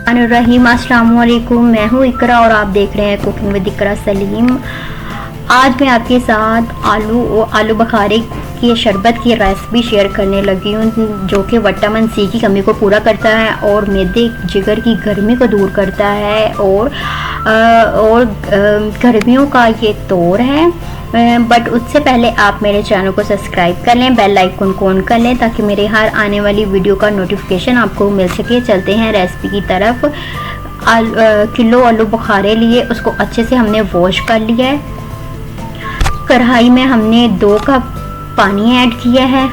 रहीम अस्सलाम वालेकुम, मैं हूँ इकरा और आप देख रहे हैं कुकिंग विद इकरा सलीम। आज मैं आपके साथ आलू बुखारे की शरबत की रेसिपी शेयर करने लगी हूँ, जो कि विटामिन सी की कमी को पूरा करता है और मैदे जिगर की गर्मी को दूर करता है और गर्मियों का ये तौर है। बट उससे पहले आप मेरे चैनल को सब्सक्राइब कर लें, बेल आइकन को ऑन कर लें ताकि मेरे हर आने वाली वीडियो का नोटिफिकेशन आपको मिल सके। चलते हैं रेसिपी की तरफ। किलो आलू बुखारे लिए, उसको अच्छे से हमने वॉश कर लिया है। कढ़ाई में हमने 2 कप पानी ऐड किया है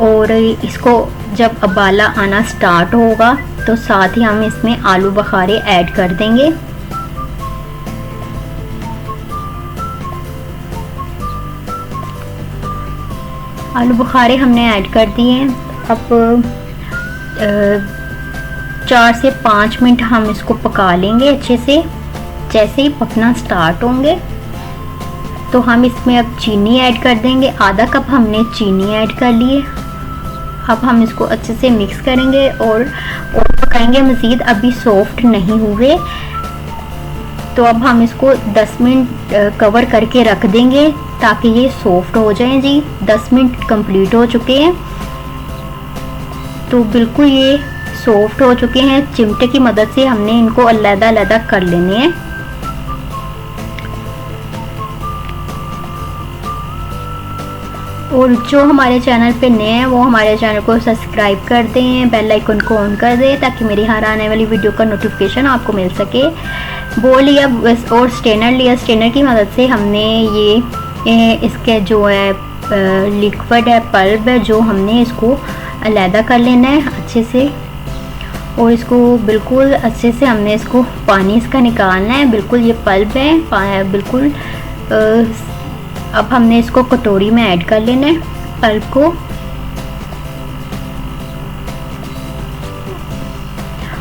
और इसको जब उबाला आना स्टार्ट होगा तो साथ ही हम इसमें आलू बुखारे ऐड कर देंगे। आलू बुखारे हमने ऐड कर दिए हैं। अब 4 से 5 मिनट हम इसको पका लेंगे अच्छे से। जैसे ही पकना स्टार्ट होंगे तो हम इसमें अब चीनी ऐड कर देंगे। आधा कप हमने चीनी ऐड कर लिए। अब हम इसको अच्छे से मिक्स करेंगे और पकाएंगे मज़ीद। अभी सॉफ्ट नहीं हुए तो अब हम इसको 10 मिनट कवर करके रख देंगे ताकि ये सॉफ्ट हो जाएं। जी 10 मिनट कंप्लीट हो चुके हैं तो बिल्कुल ये सॉफ्ट हो चुके हैं। चिमटे की मदद से हमने इनको अलग-अलग कर लेने हैं। और जो हमारे चैनल पे नए हैं वो हमारे चैनल को सब्सक्राइब कर दें, बेल आइकन को ऑन कर दें ताकि मेरी हर आने वाली वीडियो का नोटिफिकेशन आपको मिल सके। बोल लिया और स्ट्रेनर लिया। स्ट्रेनर की मदद से हमने ये इसके जो है लिक्विड है, पल्प है, जो हमने इसको अलग कर लेना है अच्छे से। और इसको बिल्कुल अच्छे से हमने इसको पानी इसका निकालना है। बिल्कुल ये पल्प है बिल्कुल। अब हमने इसको कटोरी में ऐड कर लेना है पल्प को।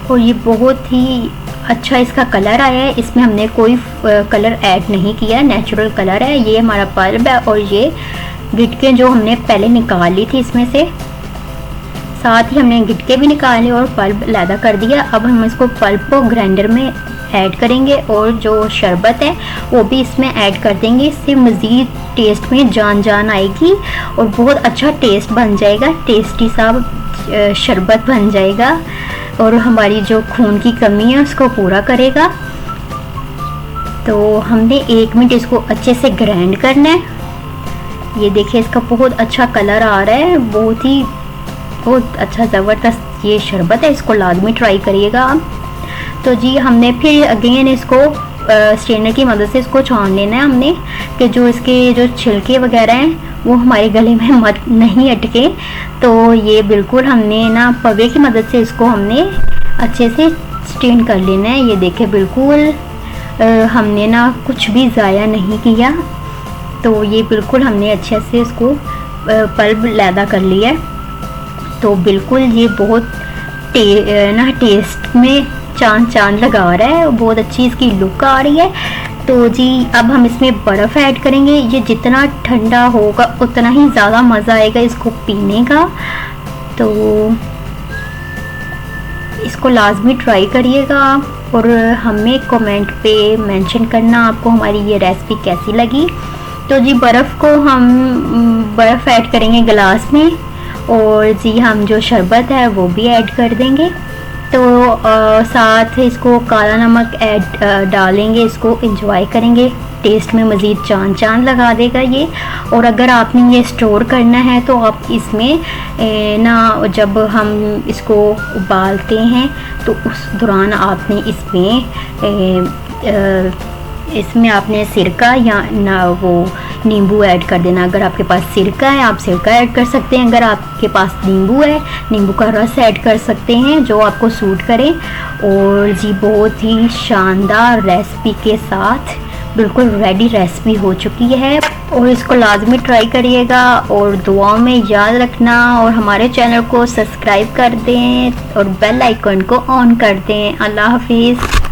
और ये बहुत ही अच्छा इसका कलर आया है। इसमें हमने कोई कलर ऐड नहीं किया, नेचुरल कलर है। ये हमारा पल्प है और ये गिटकें जो हमने पहले निकाल ली थी इसमें से, साथ ही हमने गिटके भी निकाले और पल्प अलग कर दिया। अब हम इसको पल्प को ग्राइंडर में ऐड करेंगे और जो शरबत है वो भी इसमें ऐड कर देंगे। इससे मज़ीद टेस्ट में जान आएगी और बहुत अच्छा टेस्ट बन जाएगा। टेस्टी सा शरबत बन जाएगा और हमारी जो खून की कमी है उसको पूरा करेगा। तो हमने 1 मिनट इसको अच्छे से ग्राइंड करना है। ये देखिए इसका बहुत अच्छा कलर आ रहा है। बहुत अच्छा ज़बरदस्त ये शरबत है। इसको लाजमी ट्राई करिएगा आप। तो जी हमने फिर अगेन इसको स्ट्रेनर की मदद से इसको छान लेना है हमने, कि जो इसके जो छिलके वगैरह हैं वो हमारे गले में नहीं अटके। तो ये बिल्कुल हमने ना पवे की मदद से इसको हमने अच्छे से स्ट्रेन कर लेना है। ये देखें बिल्कुल हमने ना कुछ भी ज़ाया नहीं किया। तो ये बिल्कुल हमने अच्छे से इसको पल्प लैदा कर लिया है। तो बिल्कुल ये बहुत टेस्ट में चांद लगा रहा है। बहुत अच्छी इसकी लुक आ रही है। तो जी अब हम इसमें बर्फ़ ऐड करेंगे। ये जितना ठंडा होगा उतना ही ज़्यादा मज़ा आएगा इसको पीने का। तो इसको लाजमी ट्राई करिएगा और हमें कमेंट पे मेंशन करना आपको हमारी ये रेसिपी कैसी लगी। तो जी बर्फ़ ऐड करेंगे गिलास में और जी हम जो शरबत है वो भी ऐड कर देंगे। तो साथ इसको काला नमक डालेंगे। इसको एंजॉय करेंगे। टेस्ट में मज़ीद चांद लगा देगा ये। और अगर आपने ये स्टोर करना है तो आप इसमें ना जब हम इसको उबालते हैं तो उस दौरान आपने इसमें आपने सिरका या ना वो नींबू ऐड कर देना। अगर आपके पास सिरका है आप सिरका ऐड कर सकते हैं। अगर आपके पास नींबू है नींबू का रस ऐड कर सकते हैं, जो आपको सूट करे। और जी बहुत ही शानदार रेसिपी के साथ बिल्कुल रेडी रेसिपी हो चुकी है। और इसको लाजमी ट्राई करिएगा और दुआओं में याद रखना और हमारे चैनल को सब्सक्राइब कर दें और बेल आइकन को ऑन कर दें। अल्लाह हाफिज़।